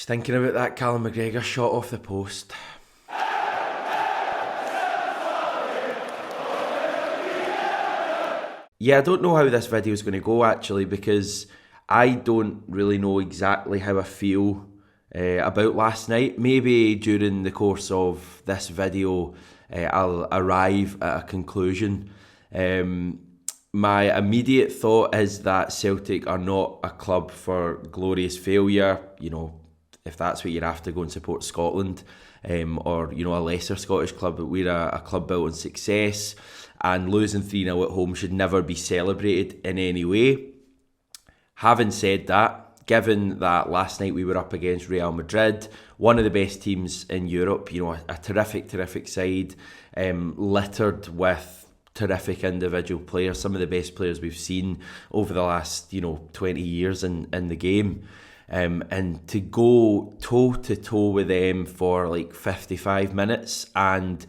Just thinking about that Callum McGregor shot off the post. Yeah, I don't know how this video is going to go actually, because I don't really know exactly how I feel about last night. Maybe during the course of this video I'll arrive at a conclusion. My immediate thought is that Celtic are not a club for glorious failure. You know, if that's what you're after, go and support Scotland, or a lesser Scottish club. But we're a club built on success, and losing 3-0 at home should never be celebrated in any way. Having said that, given that last night we were up against Real Madrid, one of the best teams in Europe, a terrific side, littered with terrific individual players, some of the best players we've seen over the last 20 years in the game, and to go toe to toe with them for like 55 minutes and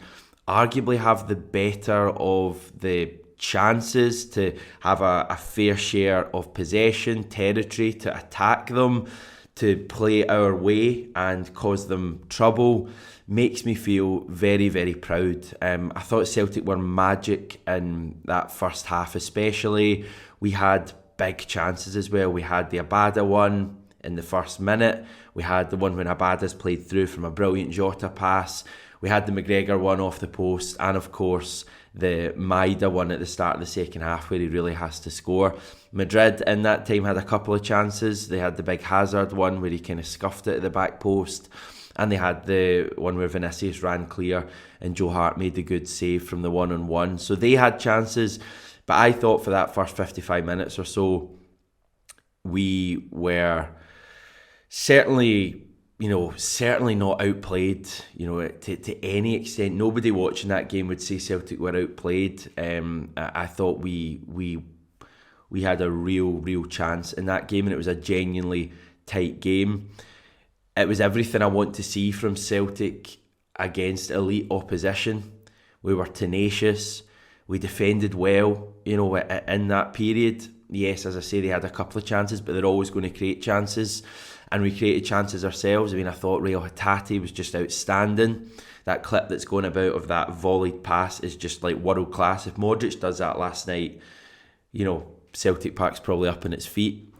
arguably have the better of the chances, to have a fair share of possession, territory, to attack them, to play our way and cause them trouble, makes me feel very, very proud. I thought Celtic were magic in that first half especially. We had big chances as well. We had the Abada one in the first minute. We had the one when Abada's played through from a brilliant Jota pass. We had the McGregor one off the post, and of course the Maida one at the start of the second half where he really has to score. Madrid in that time had a couple of chances. They had the big Hazard one where he kind of scuffed it at the back post, and they had the one where Vinicius ran clear and Joe Hart made the good save from the one-on-one. So they had chances, but I thought for that first 55 minutes or so we were certainly not outplayed, to any extent. Nobody watching that game would say Celtic were outplayed. I thought we had a real chance in that game, and it was a genuinely tight game. It was everything I want to see from Celtic against elite opposition. We were tenacious. We defended well, in that period. Yes, as I say, they had a couple of chances, but they're always going to create chances. And we created chances ourselves. I thought Real Hatate was just outstanding. That clip that's going about of that volleyed pass is just like world class. If Modric does that last night, Celtic Park's probably up on its feet.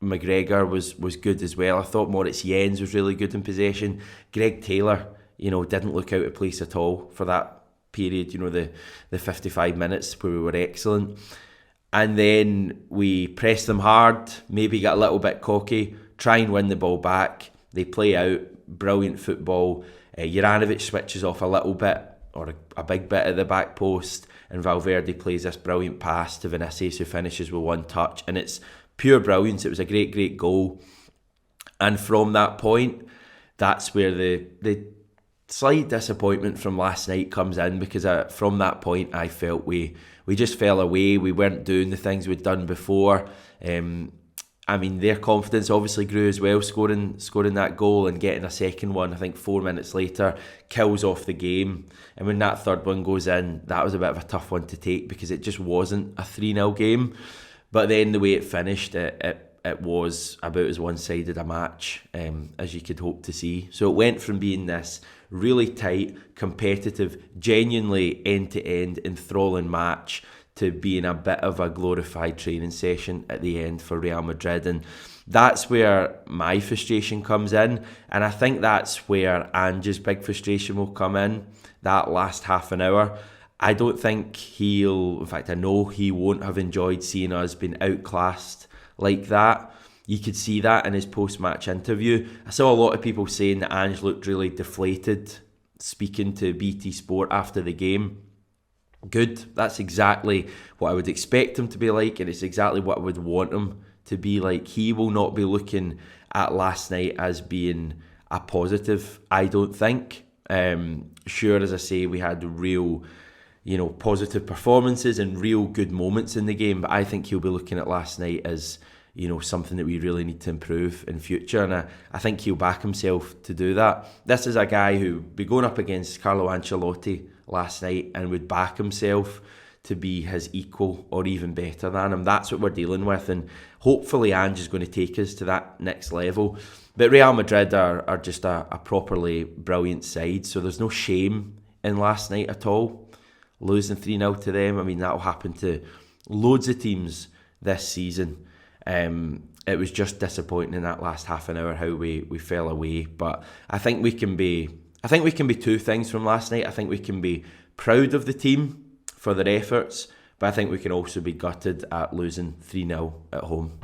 McGregor was good as well. I thought Moritz Jens was really good in possession. Greg Taylor, didn't look out of place at all for that period, the 55 minutes where we were excellent. And then we press them hard, maybe get a little bit cocky, try and win the ball back. They play out, brilliant football. Juranovic switches off a little bit, or a big bit at the back post, and Valverde plays this brilliant pass to Vinicius, who finishes with one touch. And it's pure brilliance. It was a great goal. And from that point, that's where the slight disappointment from last night comes in, because from that point I felt we just fell away. We weren't doing the things we'd done before. Their confidence obviously grew as well, scoring that goal and getting a second one, I think 4 minutes later, kills off the game. And when that third one goes in, that was a bit of a tough one to take, because it just wasn't a 3-0 game. But then the way it finished, it was about as one-sided a match as you could hope to see. So it went from being this really tight, competitive, genuinely end-to-end enthralling match to being a bit of a glorified training session at the end for Real Madrid. And that's where my frustration comes in, and I think that's where Ange's big frustration will come in, that last half an hour. I don't think in fact I know he won't have enjoyed seeing us being outclassed like that. You could see that in his post-match interview. I saw a lot of people saying that Ange looked really deflated speaking to BT Sport after the game. Good. That's exactly what I would expect him to be like, and it's exactly what I would want him to be like. He will not be looking at last night as being a positive, I don't think. Sure, as I say, we had real positive performances and real good moments in the game, but I think he'll be looking at last night as something that we really need to improve in future, and I think he'll back himself to do that. This is a guy who would be going up against Carlo Ancelotti last night and would back himself to be his equal or even better than him. That's what we're dealing with, and hopefully Ange is going to take us to that next level. But Real Madrid are just a properly brilliant side, so there's no shame in last night at all. Losing 3-0 to them, I mean, that'll happen to loads of teams this season. It was just disappointing in that last half an hour how we fell away. But I think we can be two things from last night. I think we can be proud of the team for their efforts, but I think we can also be gutted at losing 3-0 at home.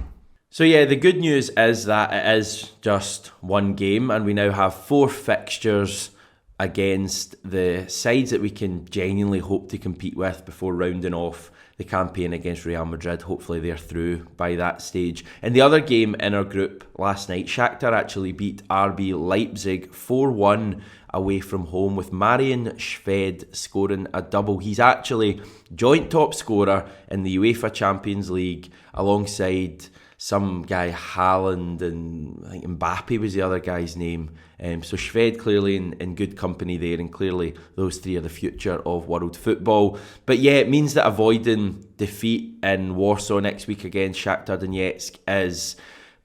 So yeah, the good news is that it is just one game, and we now have 4 fixtures against the sides that we can genuinely hope to compete with before rounding off the campaign against Real Madrid. Hopefully they're through by that stage. In the other game in our group last night, Shakhtar actually beat RB Leipzig 4-1 away from home, with Marian Shved scoring a double. He's actually joint top scorer in the UEFA Champions League alongside some guy Haaland, and I think Mbappe was the other guy's name. So Shved clearly in good company there, and clearly those 3 are the future of world football. But yeah, it means that avoiding defeat in Warsaw next week against Shakhtar Donetsk is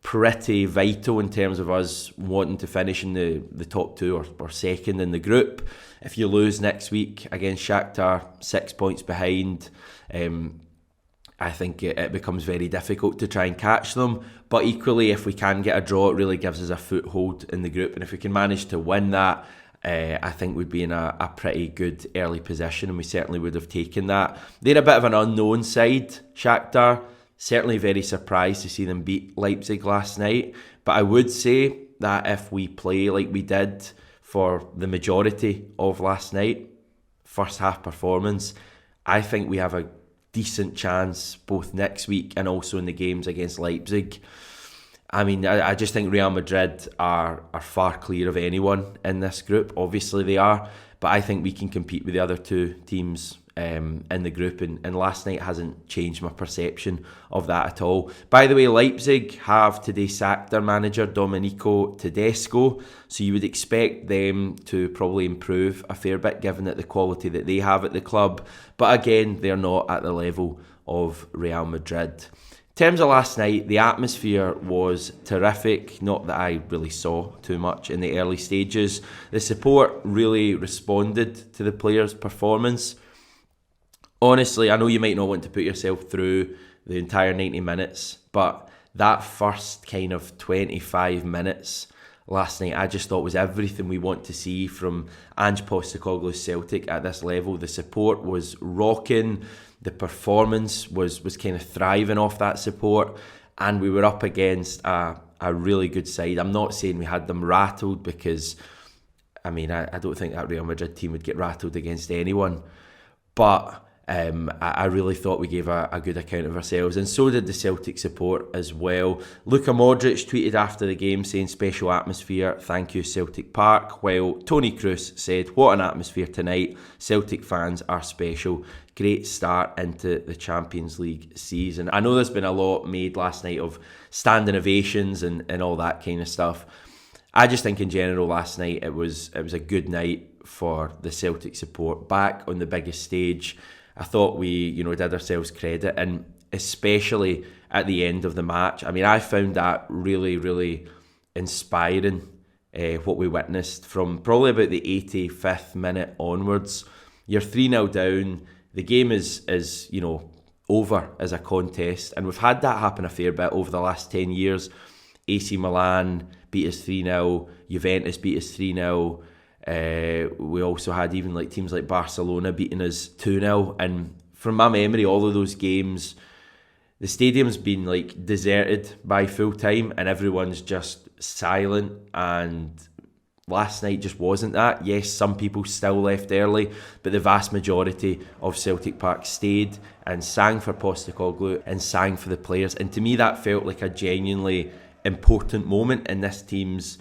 pretty vital in terms of us wanting to finish in the top 2 or second in the group. If you lose next week against Shakhtar, 6 points behind, I think it becomes very difficult to try and catch them. But equally, if we can get a draw, it really gives us a foothold in the group. And if we can manage to win that, I think we'd be in a pretty good early position, and we certainly would have taken that. They're a bit of an unknown side, Shakhtar. Certainly very surprised to see them beat Leipzig last night. But I would say that if we play like we did for the majority of last night, first half performance, I think we have a decent chance both next week and also in the games against Leipzig. I mean, I just think Real Madrid are far clear of anyone in this group. Obviously they are, but I think we can compete with the other 2 teams in the group, and last night hasn't changed my perception of that at all. By the way, Leipzig have today sacked their manager Domenico Tedesco, so you would expect them to probably improve a fair bit given that the quality that they have at the club, but again, they're not at the level of Real Madrid. In terms of last night, the atmosphere was terrific. Not that I really saw too much in the early stages. The support really responded to the players' performance. Honestly, I know you might not want to put yourself through the entire 90 minutes, but that first kind of 25 minutes last night I just thought was everything we want to see from Ange Postecoglou's Celtic at this level. The support was rocking, the performance was kind of thriving off that support, and we were up against a really good side. I'm not saying we had them rattled, because I mean, I don't think that Real Madrid team would get rattled against anyone, but I really thought we gave a good account of ourselves, and so did the Celtic support as well. Luka Modric tweeted after the game saying, "Special atmosphere, thank you Celtic Park," while Tony Kroos said, "What an atmosphere tonight, Celtic fans are special, great start into the Champions League season." I know there's been a lot made last night of standing ovations and all that kind of stuff. I just think in general last night it was a good night for the Celtic support back on the biggest stage. I thought we, did ourselves credit, and especially at the end of the match. I mean, I found that really, really inspiring, what we witnessed from probably about the 85th minute onwards. You're 3-0 down, the game is over as a contest, and we've had that happen a fair bit over the last 10 years. AC Milan beat us 3-0, Juventus beat us 3-0, we also had even like teams like Barcelona beating us 2-0, and from my memory all of those games the stadium's been like deserted by full time and everyone's just silent, and last night just wasn't that. Yes, some people still left early, but the vast majority of Celtic Park stayed and sang for Postecoglou and sang for the players, and to me that felt like a genuinely important moment in this team's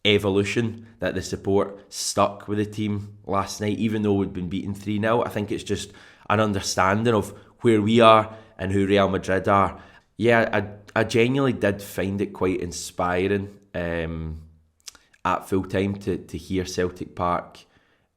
evolution, that the support stuck with the team last night even though we'd been beaten 3-0. I think it's just an understanding of where we are and who Real Madrid are. Yeah, I genuinely did find it quite inspiring at full time to hear Celtic Park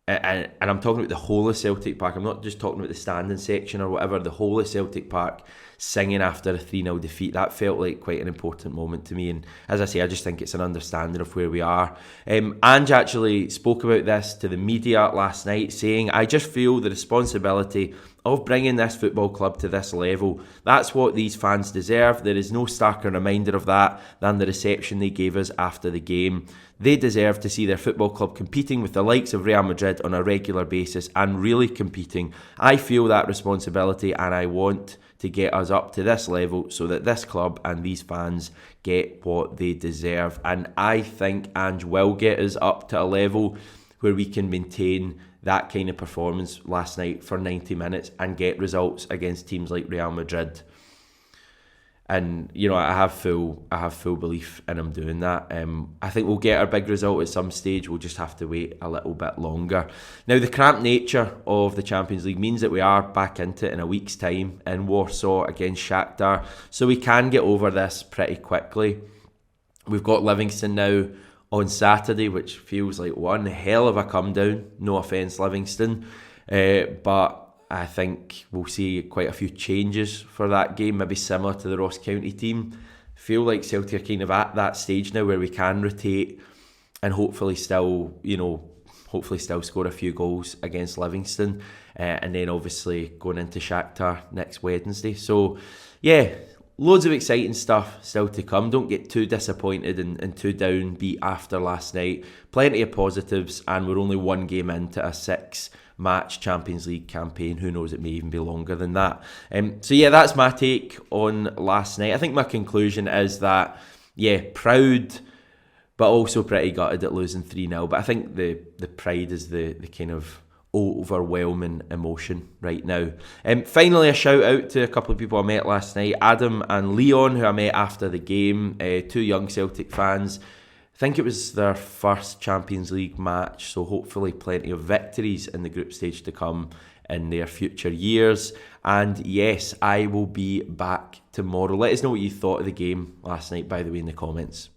and I'm talking about the whole of Celtic Park. I'm not just talking about the standing section or whatever. The whole of Celtic Park singing after a 3-0 defeat. That felt like quite an important moment to me. And as I say, I just think it's an understanding of where we are. Ange actually spoke about this to the media last night, saying, "I just feel the responsibility of bringing this football club to this level. That's what these fans deserve. There is no starker reminder of that than the reception they gave us after the game. They deserve to see their football club competing with the likes of Real Madrid on a regular basis and really competing. I feel that responsibility and I want to get us up to this level so that this club and these fans get what they deserve." And I think Ange will get us up to a level where we can maintain that kind of performance last night for 90 minutes and get results against teams like Real Madrid. And I have full belief in him doing that. I think we'll get our big result at some stage. We'll just have to wait a little bit longer. Now, the cramped nature of the Champions League means that we are back into it in a week's time in Warsaw against Shakhtar, so we can get over this pretty quickly. We've got Livingston now on Saturday, which feels like one hell of a come down. No offence, Livingston, but I think we'll see quite a few changes for that game, maybe similar to the Ross County team. Feel like Celtic are kind of at that stage now where we can rotate and hopefully still score a few goals against Livingston, and then obviously going into Shakhtar next Wednesday. So yeah, loads of exciting stuff still to come. Don't get too disappointed and too downbeat after last night. Plenty of positives, and we're only one game into a 6-match Champions League campaign. Who knows, it may even be longer than that. So yeah, that's my take on last night. I think my conclusion is that, yeah, proud, but also pretty gutted at losing 3-0. But I think the pride is the kind of overwhelming emotion right now. Finally, a shout out to a couple of people I met last night, Adam and Leon, who I met after the game, two young Celtic fans. I think it was their first Champions League match, so hopefully plenty of victories in the group stage to come in their future years. And yes, I will be back tomorrow. Let us know what you thought of the game last night, by the way, in the comments.